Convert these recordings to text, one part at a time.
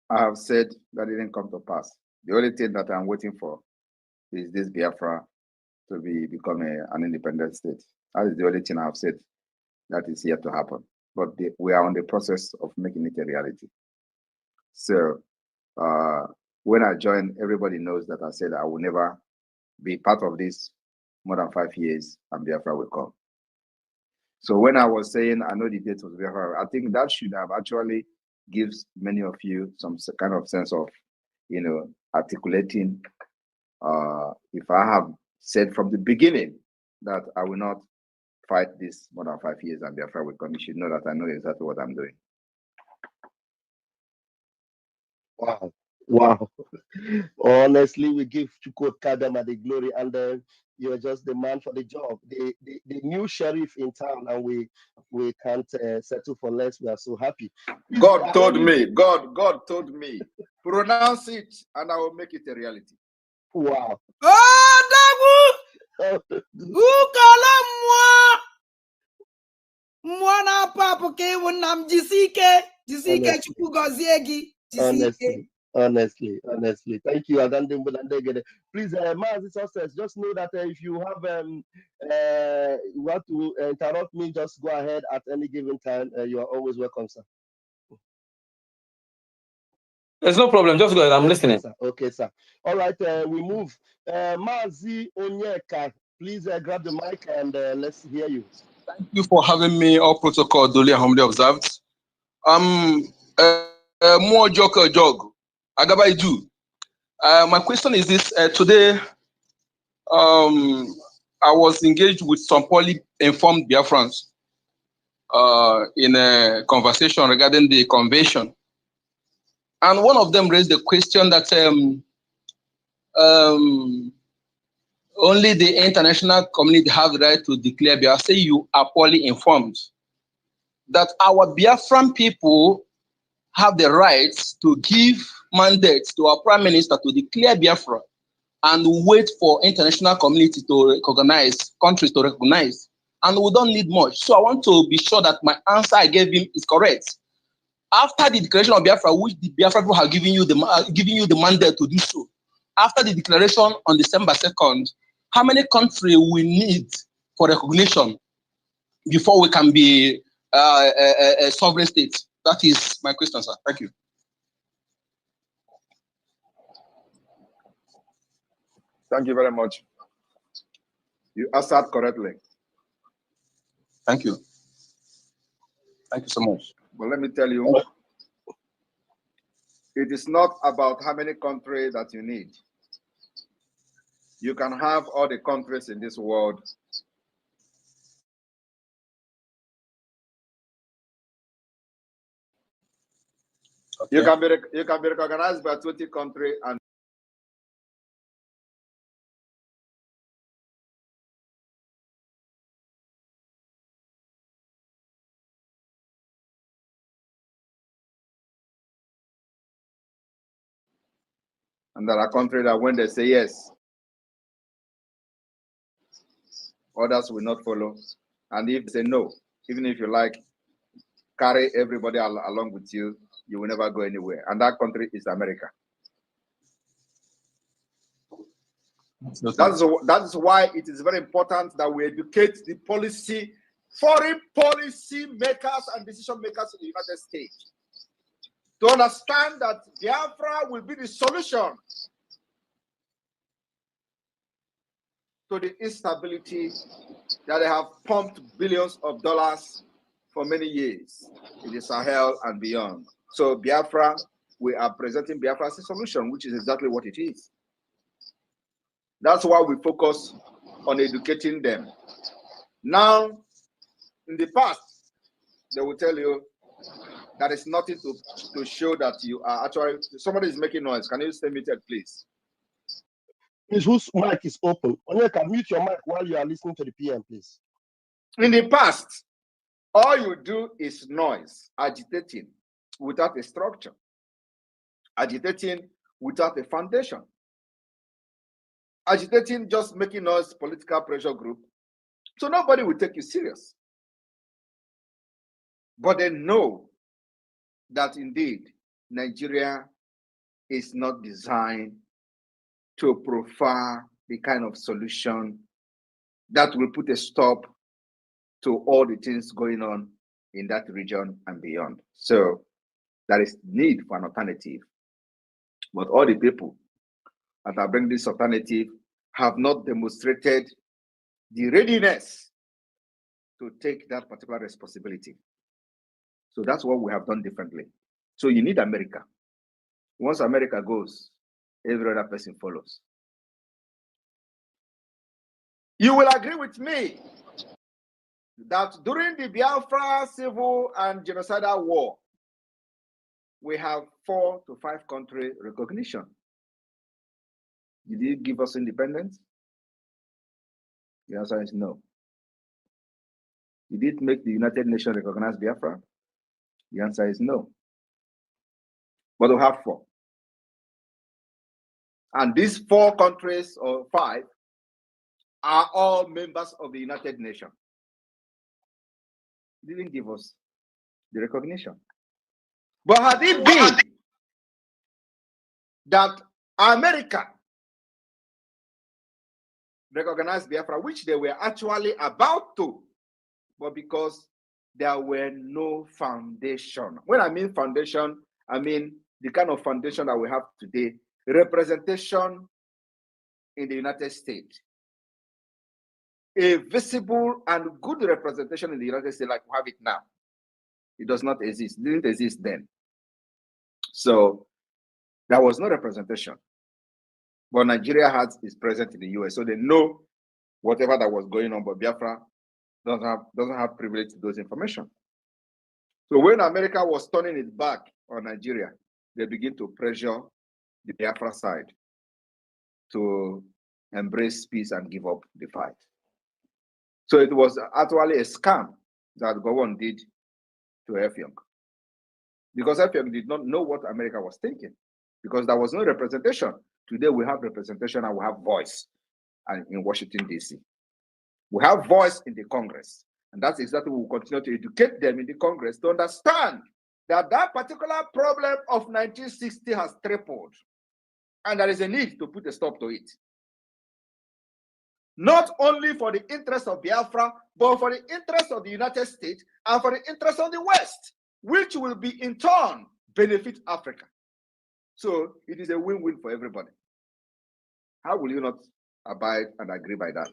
I have said that didn't come to pass. The only thing that I'm waiting for is this Biafra to become an independent state. That is the only thing I've said that is yet to happen. But we are on the process of making it a reality. So when I joined, everybody knows that I said I will never be part of this more than 5 years and Biafra will come. So when I was saying I know the date was Biafra, I think that should have actually gives many of you some kind of sense of, articulating. If I have said from the beginning that I will not fight this more than 5 years and Biafra will come, you should know that I know exactly what I'm doing. Wow. Wow. Honestly, we give Chukwu Kadama the glory, and you're just the man for the job. The new sheriff in town, and we can't settle for less. We are so happy. God told me, pronounce it, and I will make it a reality. Wow. Oh, Dagu! Mwana papu ke wunam jisike Chukwu gozie gi. Honestly. Thank you, Adande. Please, Mazi Success, just know that if you have you want to interrupt me, just go ahead at any given time. You are always welcome, sir. There's no problem. Just go ahead. I'm listening. Okay, sir. All right, we move. Mazi Onyeka, please grab the mic and let's hear you. Thank you for having me. All protocol duly and humbly observed. More jog. Agaba do. My question is this: today, I was engaged with some poorly informed Biafrans in a conversation regarding the convention, and one of them raised the question that only the international community have the right to declare Biafra. Say you are poorly informed. That our Biafran people have the rights to give mandates to our prime minister to declare Biafra and wait for international community to recognize, countries to recognize. And we don't need much. So I want to be sure that my answer I gave him is correct. After the declaration of Biafra, which the Biafra people have given you the mandate to do so, after the declaration on December 2nd, how many countries we need for recognition before we can be a sovereign state? That is my question, sir. Thank you. Thank you very much. You answered correctly. Thank you. Thank you so much. But let me tell you, it is not about how many countries that you need. You can have all the countries in this world. Okay. You can be recognized by 20 countries and there are countries that when they say yes, others will not follow. And if they say no, even if you like, carry everybody along with you, you will never go anywhere. And that country is America. That is why it is very important that we educate the foreign policy makers and decision makers in the United States to understand that Biafra will be the solution to the instability that they have pumped billions of dollars for many years in the Sahel and beyond. So Biafra, we are presenting Biafra as a solution, which is exactly what it is. That's why we focus on educating them. Now, in the past, they will tell you that is nothing to show that you are actually, somebody is making noise. Can you stay muted, please? Please, whose mic is open? Onyeka, mute your mic while you are listening to the PM, please. In the past, all you do is noise, agitating without a structure, agitating without a foundation, agitating, just making noise, political pressure group. So nobody will take you serious. But they know that indeed Nigeria is not designed to provide the kind of solution that will put a stop to all the things going on in that region and beyond. So there is need for an alternative. But all the people that are bringing this alternative have not demonstrated the readiness to take that particular responsibility. So that's what we have done differently. So you need America. Once America goes, every other person follows. You will agree with me that during the Biafra civil and genocidal war, we have 4 to 5 country recognition. Did it give us independence? The answer is no. Did it make the United Nations recognize Biafra? The answer is no. But we have 4. And these 4 countries, or 5, are all members of the United Nations. It didn't give us the recognition. But had it been that America recognized Biafra, which they were actually about to, but because there were no foundation. When I mean foundation, I mean the kind of foundation that we have today, representation in the United States. A visible and good representation in the United States like we have it now. It does not exist. It didn't exist then. So there was no representation. But Nigeria is present in the US, so they know whatever that was going on, but Biafra doesn't have privilege to those information. So when America was turning its back on Nigeria, they begin to pressure the Biafra side to embrace peace and give up the fight. So it was actually a scam that Gowon did to Effiong, because Effiong did not know what America was thinking, because there was no representation. Today we have representation and we have voice, and in Washington, D.C. We have voice in the Congress, and that's exactly what we will continue to educate them in the Congress to understand that that particular problem of 1960 has tripled, and there is a need to put a stop to it. Not only for the interest of Biafra, but for the interest of the United States and for the interest of the West, which will be in turn benefit Africa. So it is a win-win for everybody. How will you not abide and agree by that?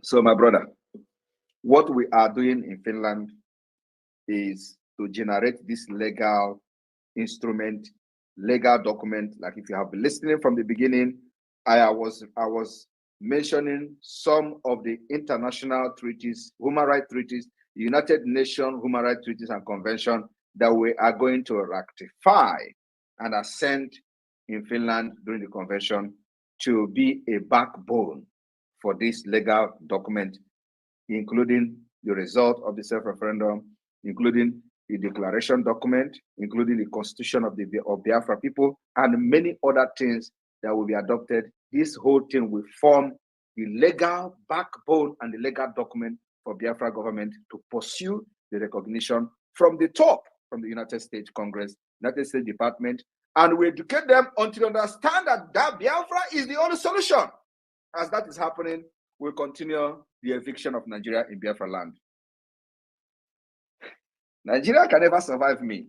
So my brother, what we are doing in Finland is to generate this legal instrument, legal document. Like if you have been listening from the beginning, I was mentioning some of the international treaties, human rights treaties, United Nations human rights treaties and convention that we are going to ratify and assent in Finland during the convention to be a backbone for this legal document, including the result of the self-referendum, including the declaration document, including the constitution of Biafra people, and many other things that will be adopted. This whole thing will form the legal backbone and the legal document for Biafra government to pursue the recognition from the top, from the United States Congress, United States Department, and we educate them until they understand that Biafra is the only solution. As that is happening, we'll continue the eviction of Nigeria in Biafra land. Nigeria can never survive me.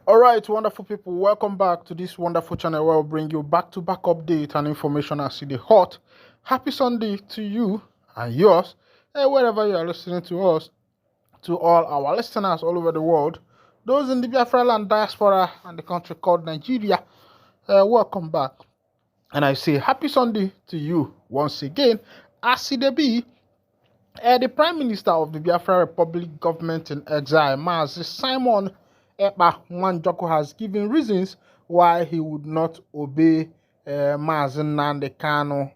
All right, wonderful people, welcome back to this wonderful channel where we'll bring you back-to-back update and information as it is hot. Happy Sunday to you and yours, wherever you are listening to us, to all our listeners all over the world, those in the Biafra land diaspora and the country called Nigeria, welcome back. And I say happy Sunday to you once again. As it be, the Prime Minister of the Biafra Republic government in exile, Mazi Simon Ekpa Nwanjoko, has given reasons why he would not obey Mazi Nnamdi Kanu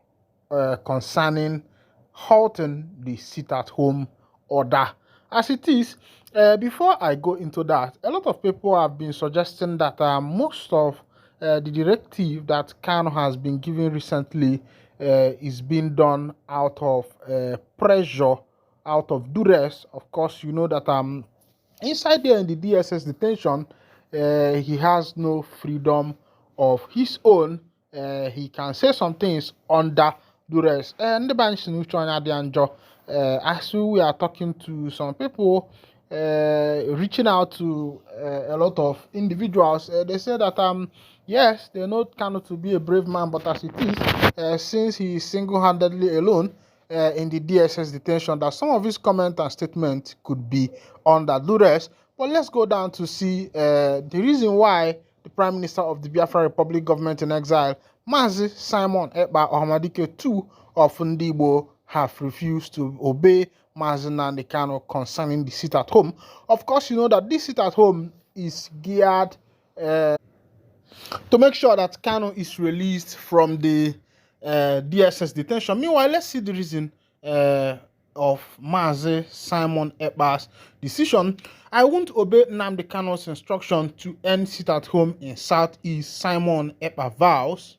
concerning halting the sit-at-home order. As it is, before I go into that, a lot of people have been suggesting that most of the directive that Kanu has been given recently is being done out of pressure, out of duress. Of course, you know that inside there in the DSS detention, he has no freedom of his own. He can say some things under duress. And the bench as we are talking to some people, reaching out to a lot of individuals, they say that yes, they know Kanu to be a brave man, but as it is, since he is single-handedly alone in the DSS detention, that some of his comments and statements could be under duress. But let's go down to see the reason why the Prime Minister of the Biafra Republic government in exile, Mazi Simon Ekpa Ohamadike II of Ndibo, have refused to obey Mazi Nnamdi Kanu concerning the sit at home. Of course, you know that this sit at home is geared to make sure that Kanu is released from the DSS detention. Meanwhile, let's see the reason of Mazi Simon Ekpa's decision. I won't obey Nnamdi Kanu's instruction to end sit at home in Southeast, Simon Ekpa vows.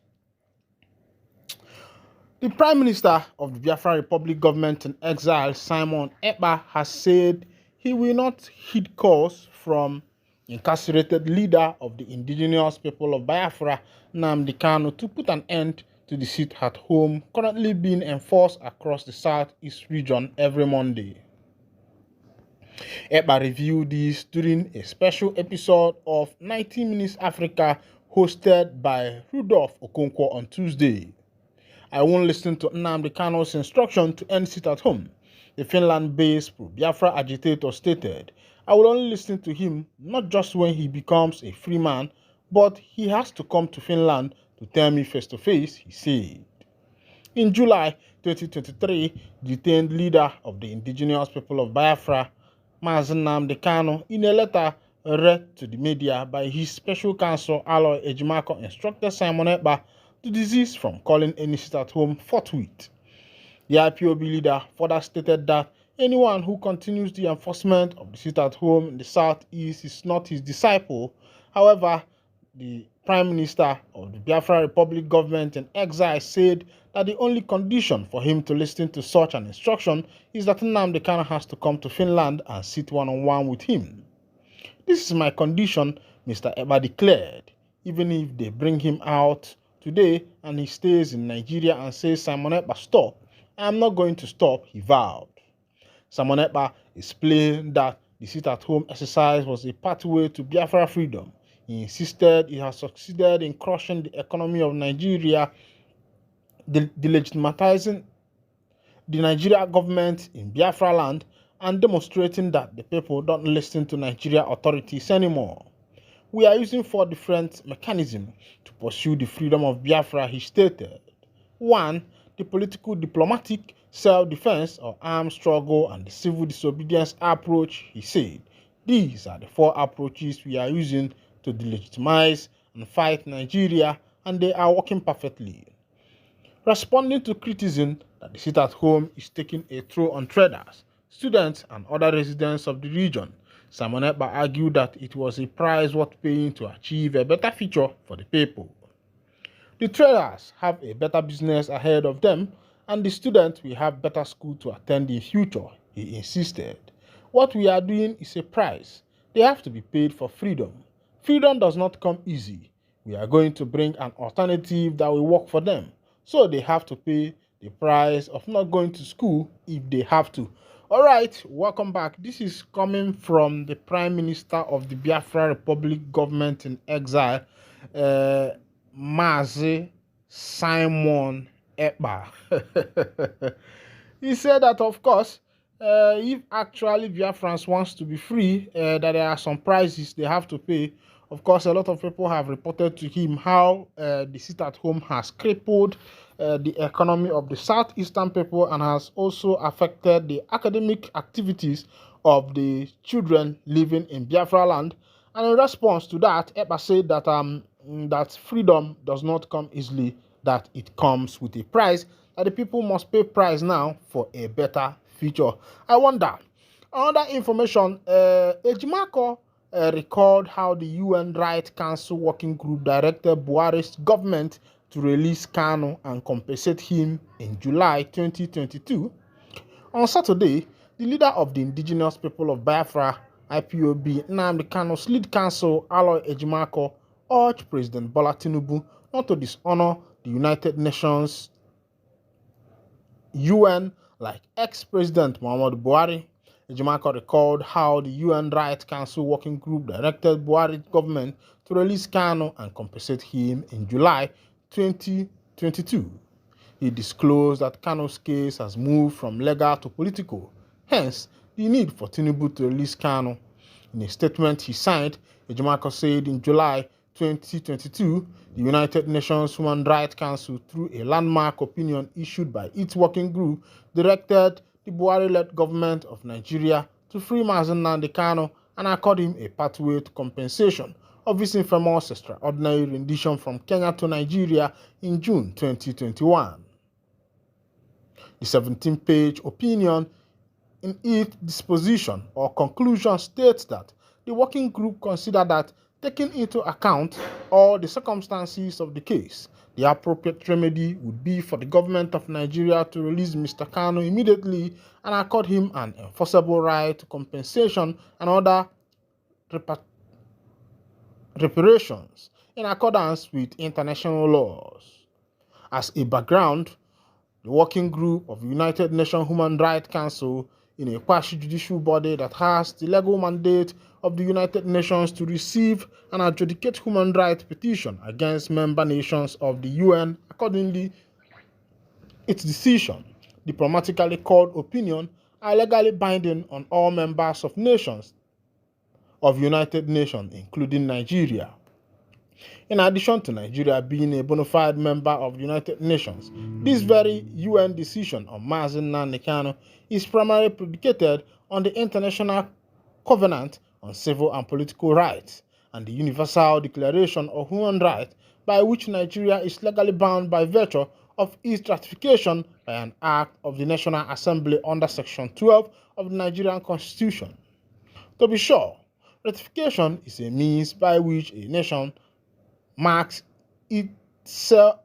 The Prime Minister of the Biafra Republic government in exile, Simon Ekpa, has said he will not heed calls from incarcerated leader of the indigenous people of Biafra, Nnamdi Kanu, to put an end to the sit at home currently being enforced across the Southeast region every Monday. Ekpa reviewed this during a special episode of 90 Minutes Africa hosted by Rudolph Okonkwo on Tuesday. I won't listen to Nnamdi Kanu's instruction to end sit at home, the Finland-based pro-Biafra agitator stated. I will only listen to him not just when he becomes a free man, but he has to come to Finland to tell me face to face, he said. In July 2023, the detained leader of the indigenous people of Biafra, Mazi Nnamdi Kanu, in a letter read to the media by his special counsel Aloy Ejimako, instructed Simon Ekpa to desist from calling any sit at home forthwith. The IPOB leader further stated that anyone who continues the enforcement of the sit at home in the Southeast is not his disciple. However, the Prime Minister of the Biafra Republic government in exile said that the only condition for him to listen to such an instruction is that Nnamdi Kanu has to come to Finland and sit one-on-one with him. This is my condition, Mr. Ekpa declared. Even if they bring him out today and he stays in Nigeria and says, Simon Ekpa, stop, I am not going to stop, he vowed. Simon Ekpa explained that the sit-at-home exercise was a pathway to Biafra freedom. He insisted he has succeeded in crushing the economy of Nigeria, delegitimizing the Nigeria government in Biafra land, and demonstrating that the people don't listen to Nigeria authorities anymore. We are using 4 different mechanisms to pursue the freedom of Biafra, he stated. 1. The political diplomatic self-defense or armed struggle and the civil disobedience approach, he said. These are the 4 approaches we are using to delegitimize and fight Nigeria, and they are working perfectly. Responding to criticism that the sit-at-home is taking a toll on traders, students, and other residents of the region, Simon Ekpa argued that it was a price worth paying to achieve a better future for the people. The traders have a better business ahead of them, and the students will have better school to attend in future, he insisted. What we are doing is a price. They have to be paid for freedom. Freedom does not come easy. We are going to bring an alternative that will work for them, so they have to pay the price of not going to school if they have to. All right, welcome back. This is coming from the Prime Minister of the Biafra Republic government in exile, Mazi Simon Ekpa. He said that, of course, if actually Biafrans wants to be free, that there are some prices they have to pay. Of course, a lot of people have reported to him how the sit-at-home has crippled the economy of the southeastern people and has also affected the academic activities of the children living in Biafra land. And in response to that, Ekpa said that that freedom does not come easily, that it comes with a price, that the people must pay price now for a better future. I wonder, another information, Ejimako recalled how the UN Rights Council Working Group directed Buhari's government to release Kanu and compensate him in July 2022. On Saturday, the leader of the indigenous people of Biafra, IPOB Nnamdi Kanu's lead counsel Aloy Ejimakor urged President Bola Tinubu not to dishonor the United Nations UN like ex-President Muhammadu Buhari. Ejimakor recalled how the UN Rights Council Working Group directed Buhari's government to release Kanu and compensate him in July 2022. He disclosed that Kanu's case has moved from legal to political, hence the need for Tinubu to release Kanu. In a statement he signed, Ejimakor said in July 2022, the United Nations Human Rights Council, through a landmark opinion issued by its working group, directed the Buhari-led government of Nigeria to free Mazen Nnamdi Kanu and accord him a pathway to compensation of his infamous extraordinary rendition from Kenya to Nigeria in June 2021. The 17-page opinion in its disposition or conclusion states that the working group considered that, taking into account all the circumstances of the case, the appropriate remedy would be for the government of Nigeria to release Mr. Kanu immediately and accord him an enforceable right to compensation and other reparations in accordance with international laws. As a background, the working group of the United Nations Human Rights Council, in a quasi-judicial body that has the legal mandate of the United Nations to receive and adjudicate human rights petitions against member nations of the UN. Accordingly, its decision, diplomatically called opinion, are legally binding on all members of nations of United Nations, including Nigeria. In addition to Nigeria being a bona fide member of the United Nations, this very UN decision on Mazen Nnamdi Kanu is primarily predicated on the International Covenant on Civil and Political Rights and the Universal Declaration of Human Rights, by which Nigeria is legally bound by virtue of its ratification by an act of the National Assembly under Section 12 of the Nigerian Constitution. To be sure, ratification is a means by which a nation marks itself